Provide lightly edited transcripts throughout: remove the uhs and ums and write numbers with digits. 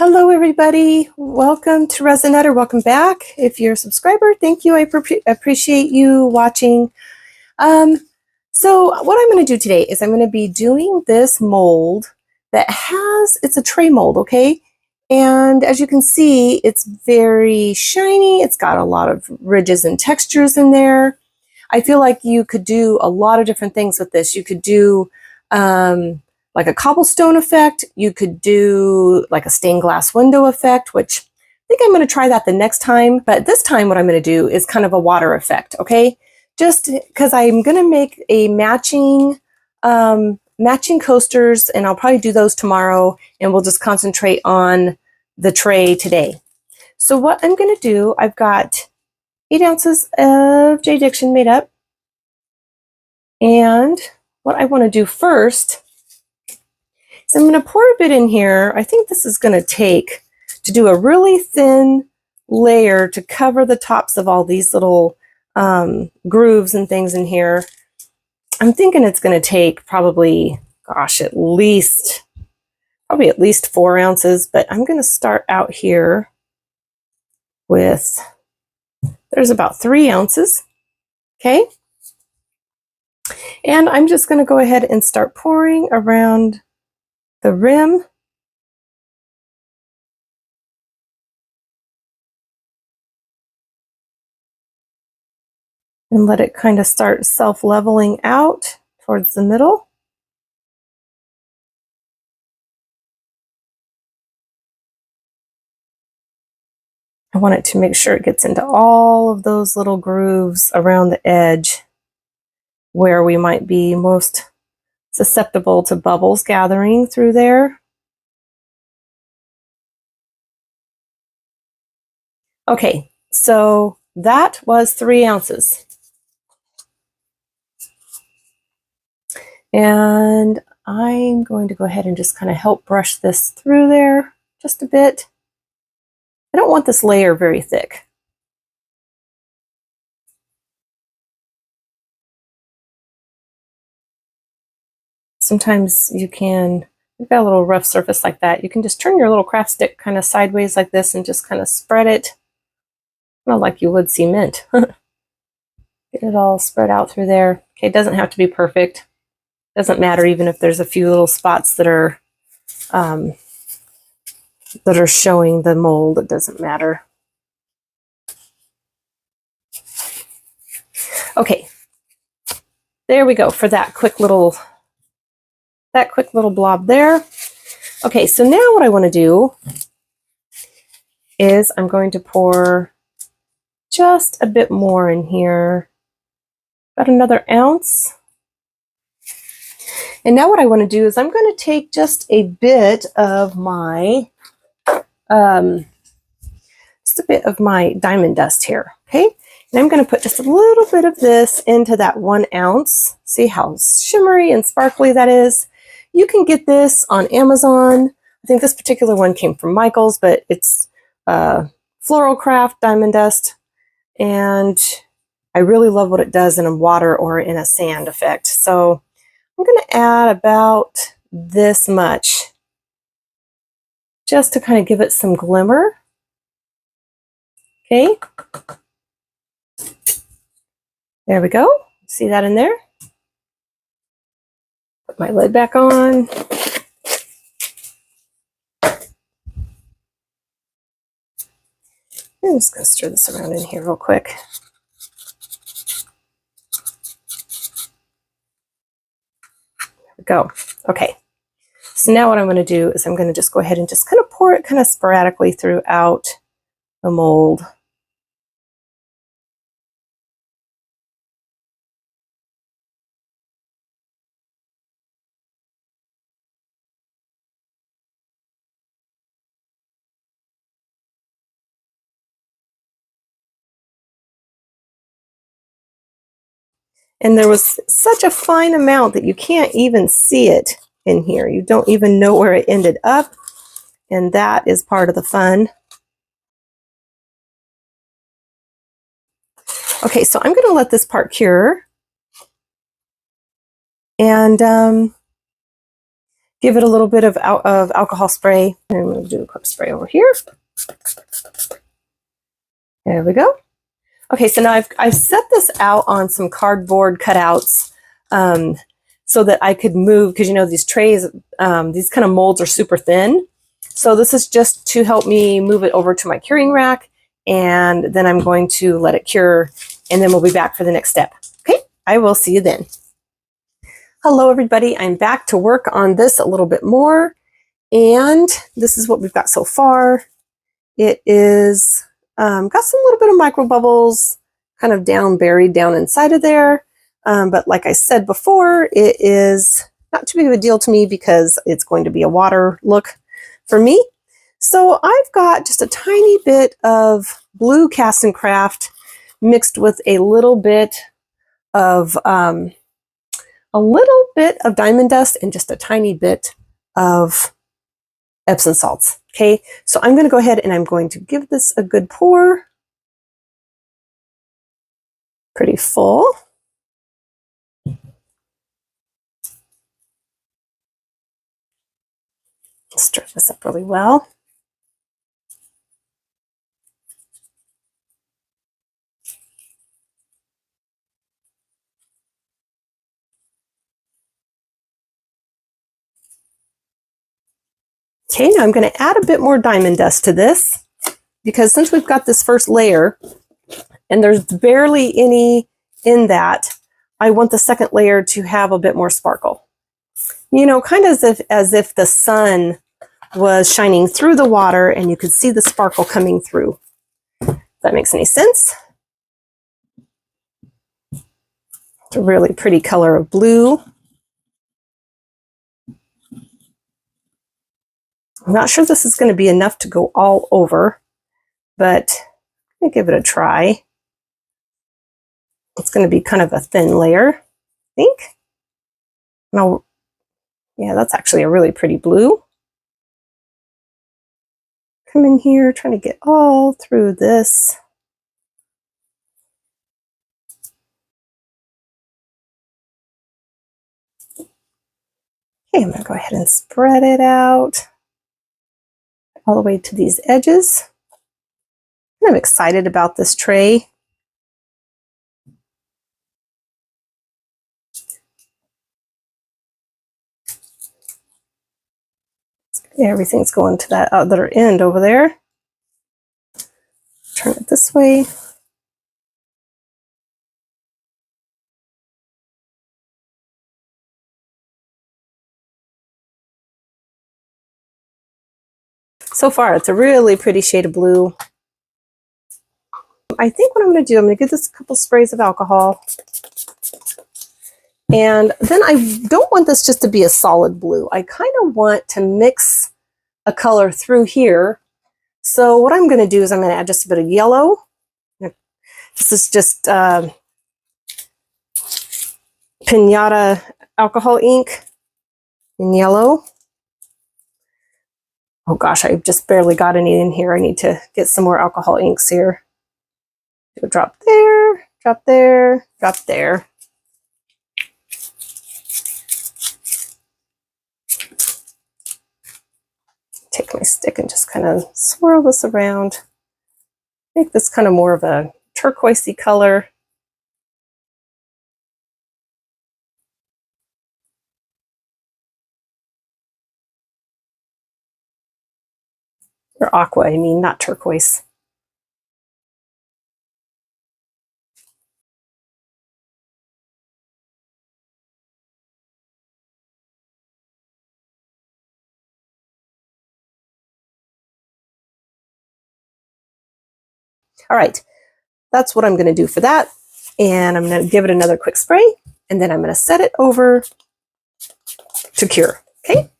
Hello, everybody. Welcome to Resin, or welcome back. If you're a subscriber, thank you. I appreciate you watching. So what I'm going to do today is I'm going to be doing this mold that it's a tray mold, okay? And as you can see, it's very shiny. It's got a lot of ridges and textures in there. I feel like you could do a lot of different things with this. You could do like a cobblestone effect. You could do like a stained glass window effect, which I think I'm going to try that the next time. But this time what I'm going to do is kind of a water effect, okay? Just because I'm going to make a matching coasters, and I'll probably do those tomorrow, and we'll just concentrate on the tray today. So what I'm going to do, I've got 8 ounces of J Diction made up. And what I want to do first is I'm going to pour a bit in here. I think this is going to take to do a really thin layer to cover the tops of all these little grooves and things in here. I'm thinking it's going to take probably, gosh, at least 4 ounces, but I'm going to start out here with, there's about 3 ounces, okay? And I'm just going to go ahead and start pouring around the rim. And let it kind of start self-leveling out towards the middle. I want it to make sure it gets into all of those little grooves around the edge where we might be most susceptible to bubbles gathering through there. Okay, so that was 3 ounces. And I'm going to go ahead and just kind of help brush this through there just a bit. I don't want this layer very thick. Sometimes you've got a little rough surface like that, you can just turn your little craft stick kind of sideways like this and just kind of spread it, not like you would cement. Get it all spread out through there. Okay, it doesn't have to be perfect. Doesn't matter even if there's a few little spots that are showing the mold. It doesn't matter. Okay, there we go for that quick little blob there. Okay, so now what I want to do is I'm going to pour just a bit more in here, about another ounce. And now what I want to do is I'm going to take just a bit of my diamond dust here, okay? And I'm going to put just a little bit of this into that 1 ounce. See how shimmery and sparkly that is? You can get this on Amazon. I think this particular one came from Michael's, but it's Floral Craft Diamond Dust. And I really love what it does in a water or in a sand effect. So I'm going to add about this much just to kind of give it some glimmer. Okay. There we go. See that in there? Put my lid back on. I'm just going to stir this around in here real quick. There we go. Okay. So now what I'm going to do is I'm going to just go ahead and just kind of pour it kind of sporadically throughout the mold. And there was such a fine amount that you can't even see it in here. You don't even know where it ended up. And that is part of the fun. Okay, so I'm going to let this part cure. And Give it a little bit of alcohol spray. And I'm going to do a quick spray over here. There we go. Okay, so now I've set this out on some cardboard cutouts so that I could move, because you know these trays, these kind of molds are super thin. So this is just to help me move it over to my curing rack, and then I'm going to let it cure, and then we'll be back for the next step. Okay, I will see you then. Hello everybody, I'm back to work on this a little bit more, and this is what we've got so far. It is got some little bit of micro bubbles kind of buried down inside of there. But like I said before, it is not too big of a deal to me because it's going to be a water look for me. So I've got just a tiny bit of blue Cast and Craft mixed with a little bit of diamond dust and just a tiny bit of Epsom salts. Okay, so I'm going to go ahead and I'm going to give this a good pour. Pretty full. Stir this up really well. Okay, now I'm going to add a bit more diamond dust to this because since we've got this first layer and there's barely any in that, I want the second layer to have a bit more sparkle. You know, kind of as if the sun was shining through the water and you could see the sparkle coming through. If that makes any sense. It's a really pretty color of blue. I'm not sure this is going to be enough to go all over, but I'm going to give it a try. It's going to be kind of a thin layer, I think. Now, yeah, that's actually a really pretty blue. Come in here, trying to get all through this. Okay, I'm going to go ahead and spread it out all the way to these edges. I'm excited about this tray. Everything's going to that other end over there. Turn it this way. So far, it's a really pretty shade of blue. I think what I'm going to do, I'm going to give this a couple sprays of alcohol. And then I don't want this just to be a solid blue. I kind of want to mix a color through here. So what I'm going to do is I'm going to add just a bit of yellow. This is just Pinata alcohol ink in yellow. Oh gosh, I just barely got any in here. I need to get some more alcohol inks here. Do a drop there, drop there, drop there. Take my stick and just kind of swirl this around. Make this kind of more of a turquoisey color. Or aqua, I mean, not turquoise. All right, that's what I'm going to do for that. And I'm going to give it another quick spray, and then I'm going to set it over to cure. Okay?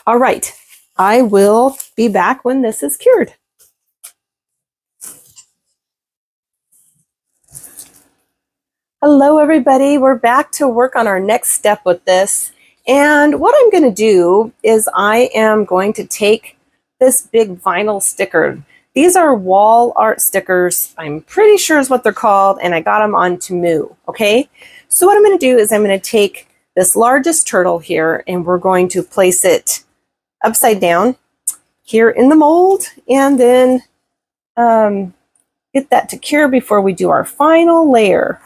All right, I will be back when this is cured. Hello, everybody. We're back to work on our next step with this. And what I'm going to do is I am going to take this big vinyl sticker. These are wall art stickers. I'm pretty sure is what they're called, and I got them on Temu, okay? So what I'm going to do is I'm going to take this largest turtle here, and we're going to place it upside down here in the mold, and then get that to cure before we do our final layer.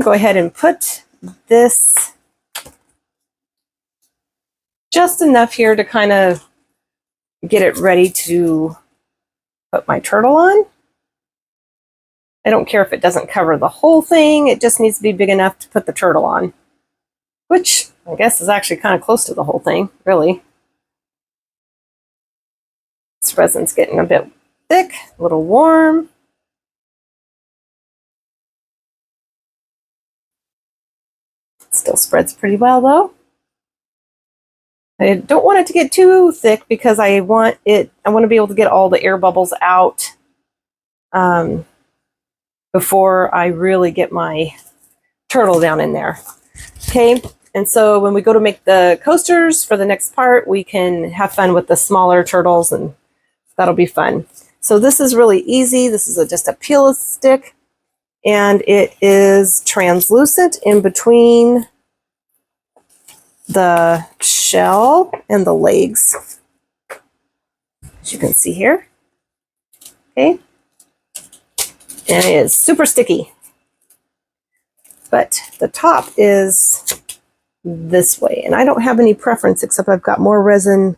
Go ahead and put this just enough here to kind of get it ready to put my turtle on. I don't care if it doesn't cover the whole thing, it just needs to be big enough to put the turtle on, which I guess is actually kind of close to the whole thing, really. This resin's getting a bit thick, a little warm. Still spreads pretty well though. I don't want it to get too thick because I want to be able to get all the air bubbles out before I really get my turtle down in there. Okay, and so when we go to make the coasters for the next part, we can have fun with the smaller turtles, and that'll be fun. So this is really easy. This is just a peel stick, and it is translucent in between the shell and the legs, as you can see here. Okay, and it is super sticky, but the top is this way, and I don't have any preference except I've got more resin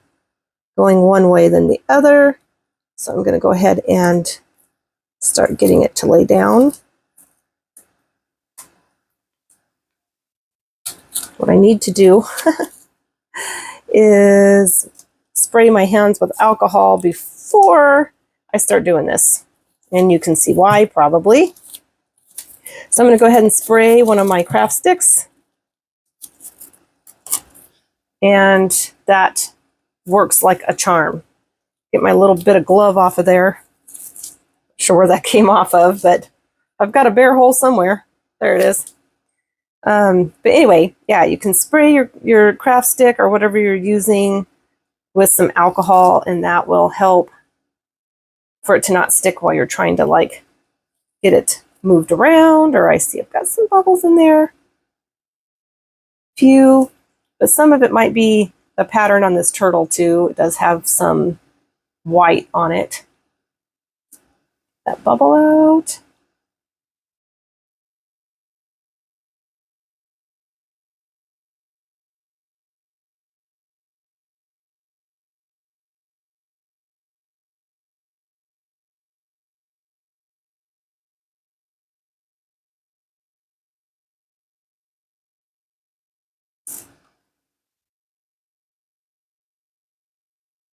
going one way than the other, so I'm going to go ahead and start getting it to lay down. What I need to do is spray my hands with alcohol before I start doing this. And you can see why, probably. So I'm going to go ahead and spray one of my craft sticks. And that works like a charm. Get my little bit of glove off of there. Not sure where that came off of, but I've got a bare hole somewhere. There it is. But anyway, yeah, you can spray your craft stick or whatever you're using with some alcohol, and that will help for it to not stick while you're trying to like get it moved around. Or I see I've got some bubbles in there. Few, but some of it might be the pattern on this turtle too. It does have some white on it. That bubble out.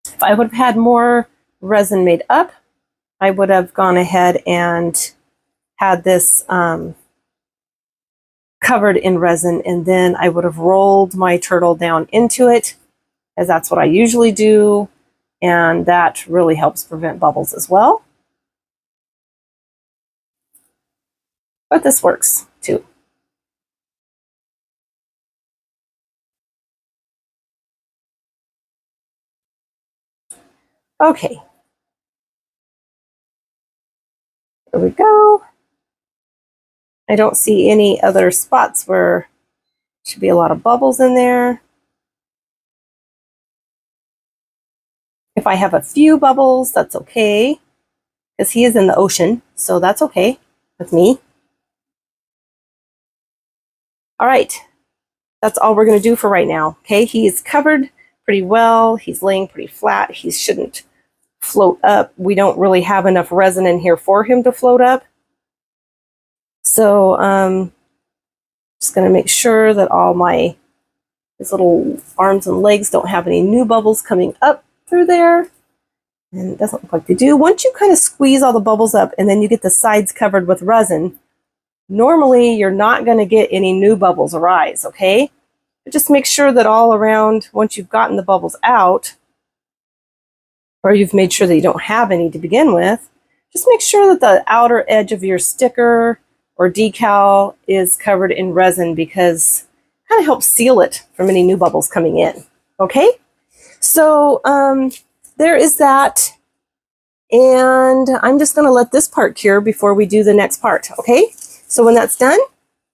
If I would have had more resin made up, I would have gone ahead and had this covered in resin, and then I would have rolled my turtle down into it, as that's what I usually do, and that really helps prevent bubbles as well. But this works too. Okay. There we go. I don't see any other spots where there should be a lot of bubbles in there. If I have a few bubbles, that's okay, because he is in the ocean, so that's okay with me. All right, that's all we're going to do for right now. Okay, he is covered pretty well. He's laying pretty flat. He shouldn't float up. We don't really have enough resin in here for him to float up. So just going to make sure that all his little arms and legs don't have any new bubbles coming up through there. And it doesn't look like they do. Once you kind of squeeze all the bubbles up and then you get the sides covered with resin, normally you're not going to get any new bubbles arise, okay? But just make sure that all around, once you've gotten the bubbles out, or you've made sure that you don't have any to begin with, just make sure that the outer edge of your sticker or decal is covered in resin, because it kind of helps seal it from any new bubbles coming in, okay? So there is that, and I'm just going to let this part cure before we do the next part, okay? So when that's done,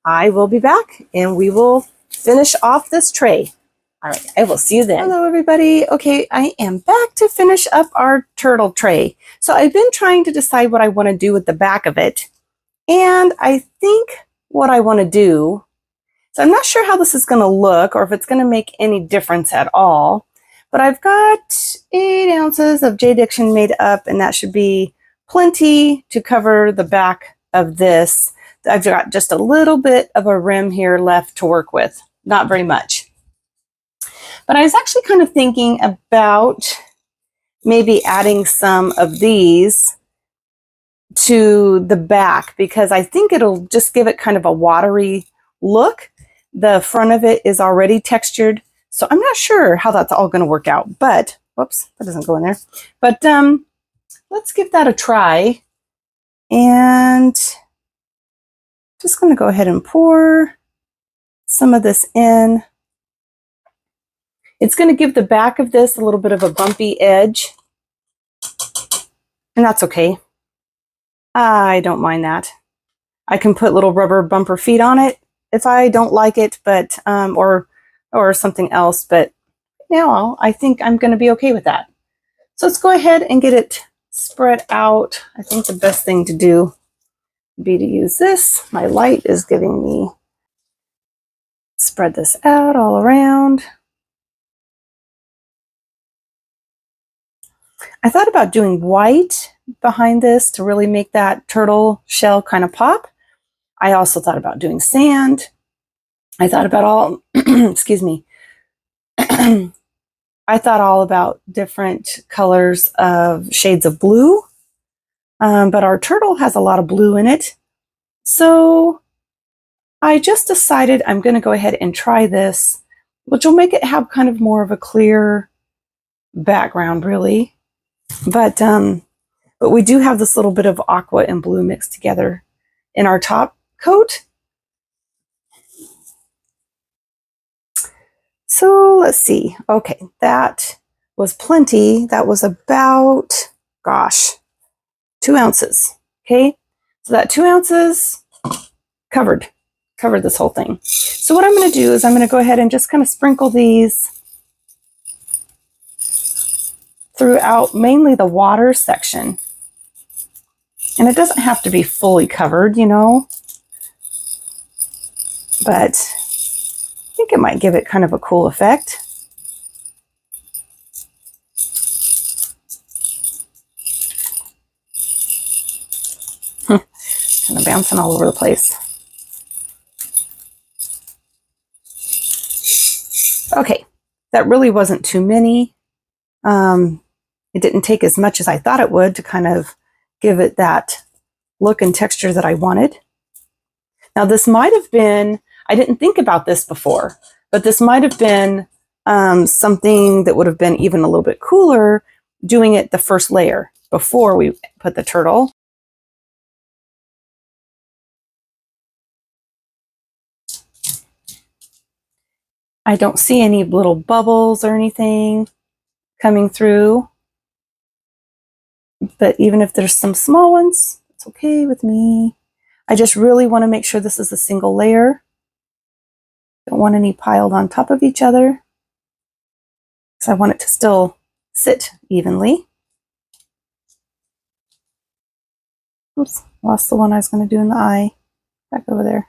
I will be back and we will finish off this tray. All right, I will see you then. Hello, everybody. Okay, I am back to finish up our turtle tray. So I've been trying to decide what I want to do with the back of it. And I think what I want to do, so I'm not sure how this is going to look or if it's going to make any difference at all. But I've got 8 ounces of J Diction made up, and that should be plenty to cover the back of this. I've got just a little bit of a rim here left to work with, not very much. But I was actually kind of thinking about maybe adding some of these to the back because I think it'll just give it kind of a watery look. The front of it is already textured, so I'm not sure how that's all going to work out. But, whoops, that doesn't go in there. But let's give that a try. And just going to go ahead and pour some of this in. It's going to give the back of this a little bit of a bumpy edge, and that's okay. I don't mind that. I can put little rubber bumper feet on it if I don't like it, but or something else. But now I think I'm going to be okay with that. So let's go ahead and get it spread out. I think the best thing to do would be to use this. My light is giving me. Spread this out all around. I thought about doing white behind this to really make that turtle shell kind of pop. I also thought about doing sand. I thought about all, excuse me. I thought all about different colors of shades of blue, but our turtle has a lot of blue in it. So I just decided I'm going to go ahead and try this, which will make it have kind of more of a clear background, really. But we do have this little bit of aqua and blue mixed together in our top coat. So let's see. Okay, that was plenty. That was about, gosh, 2 ounces. Okay, so that 2 ounces covered this whole thing. So what I'm going to do is I'm going to go ahead and just kind of sprinkle these throughout mainly the water section. And it doesn't have to be fully covered, you know, but I think it might give it kind of a cool effect. Kind of bouncing all over the place. Okay, that really wasn't too many. It didn't take as much as I thought it would to kind of give it that look and texture that I wanted. Now this might have been, I didn't think about this before, but this might have been something that would have been even a little bit cooler doing it the first layer before we put the turtle. I don't see any little bubbles or anything coming through. But even if there's some small ones, it's okay with me. I just really want to make sure this is a single layer. Don't want any piled on top of each other, because I want it to still sit evenly. Oops, lost the one I was going to do in the eye. Back over there.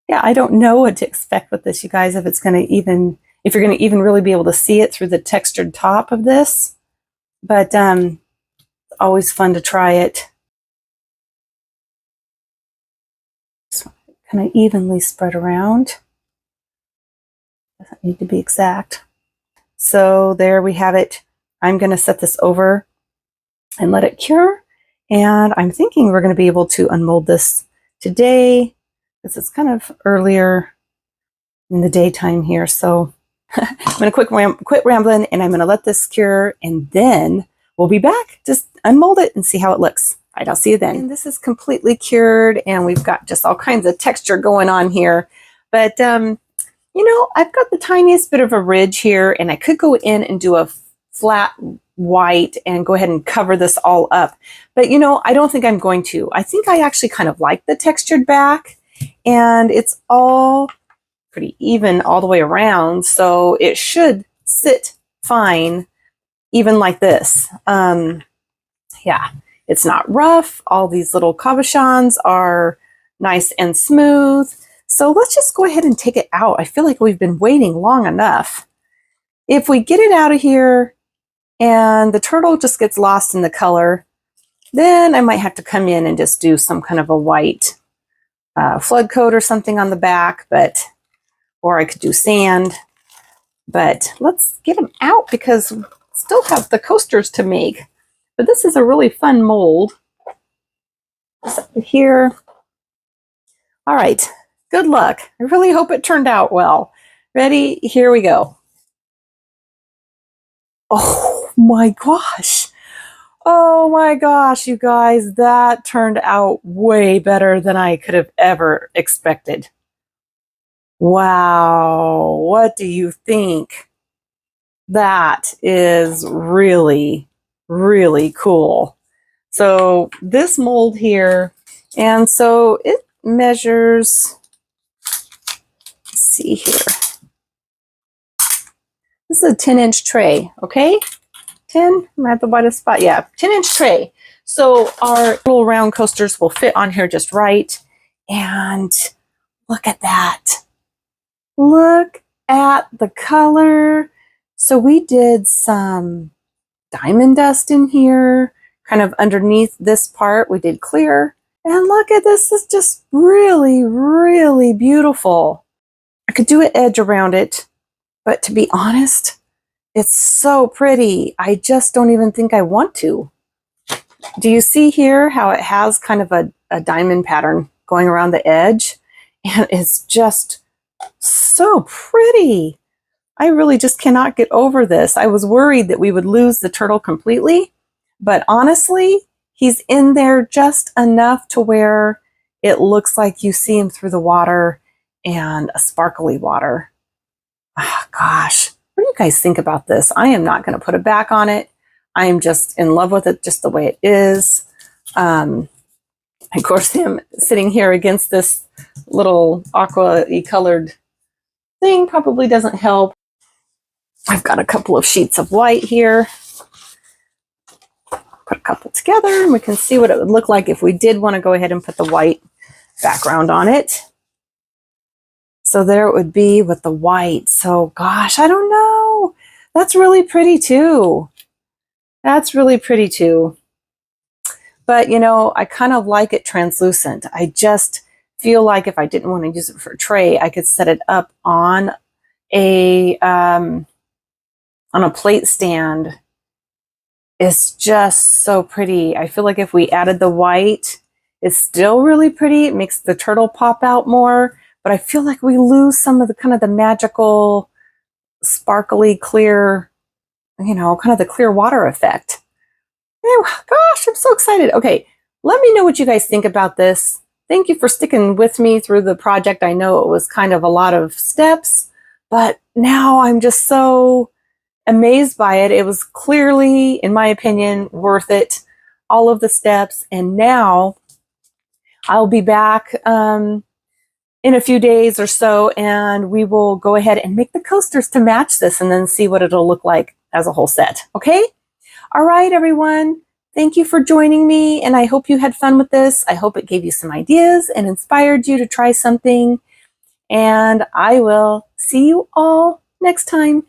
Yeah, I don't know what to expect with this, you guys, if it's going to even, if you're going to even really be able to see it through the textured top of this. But it's always fun to try it. Just kind of evenly spread around. Doesn't need to be exact. So there we have it. I'm going to set this over and let it cure. And I'm thinking we're going to be able to unmold this today, because it's kind of earlier in the daytime here. So I'm going to quit rambling, and I'm going to let this cure, and then we'll be back. Just unmold it and see how it looks. All right, I'll see you then. And this is completely cured, and we've got just all kinds of texture going on here. But, you know, I've got the tiniest bit of a ridge here, and I could go in and do a flat white and go ahead and cover this all up. But you know, I don't think I'm going to. I think I actually kind of like the textured back, and it's all pretty even all the way around, so it should sit fine even like this. Yeah, it's not rough. All these little cabochons are nice and smooth. So let's just go ahead and take it out. I feel like we've been waiting long enough. If we get it out of here and the turtle just gets lost in the color, then I might have to come in and just do some kind of a white flood coat or something on the back, or I could do sand. But let's get them out because we still have the coasters to make. But this is a really fun mold. Here. All right, good luck. I really hope it turned out well. Ready? Here we go. Oh my gosh. Oh my gosh, you guys, that turned out way better than I could have ever expected. Wow, what do you think? That is really, really cool. So this mold here, and so it measures, let's see here. This is a 10-inch tray, okay? 10, I'm at the widest spot, yeah, 10-inch tray. So our little round coasters will fit on here just right. And look at that. Look at the color. So we did some diamond dust in here, kind of underneath this part, we did clear. And look at this, it's just really, really beautiful. I could do an edge around it, but to be honest, it's so pretty. I just don't even think I want to. Do you see here how it has kind of a diamond pattern going around the edge? And it's just so pretty. I really just cannot get over this. I was worried that we would lose the turtle completely, but honestly, he's in there just enough to where it looks like you see him through the water and a sparkly water. Oh, gosh, what do you guys think about this? I am not going to put a back on it. I am just in love with it just the way it is. Of course, him sitting here against this little aqua-y colored thing probably doesn't help. I've got a couple of sheets of white here. Put a couple together and we can see what it would look like if we did want to go ahead and put the white background on it. So there it would be with the white. So gosh, I don't know. That's really pretty too. That's really pretty too. But you know, I kind of like it translucent. I just feel like if I didn't want to use it for a tray, I could set it up on a plate stand. It's just so pretty. I feel like if we added the white, it's still really pretty. It makes the turtle pop out more, but I feel like we lose some of the kind of the magical, sparkly, clear, you know, kind of the clear water effect. Anyway, gosh, I'm so excited. Okay, let me know what you guys think about this. Thank you for sticking with me through the project. I know it was kind of a lot of steps, but now I'm just so amazed by it. It was clearly, in my opinion, worth it, all of the steps. And now I'll be back in a few days or so, and we will go ahead and make the coasters to match this and then see what it'll look like as a whole set. Okay? All right, everyone. Thank you for joining me, and I hope you had fun with this. I hope it gave you some ideas and inspired you to try something. And I will see you all next time.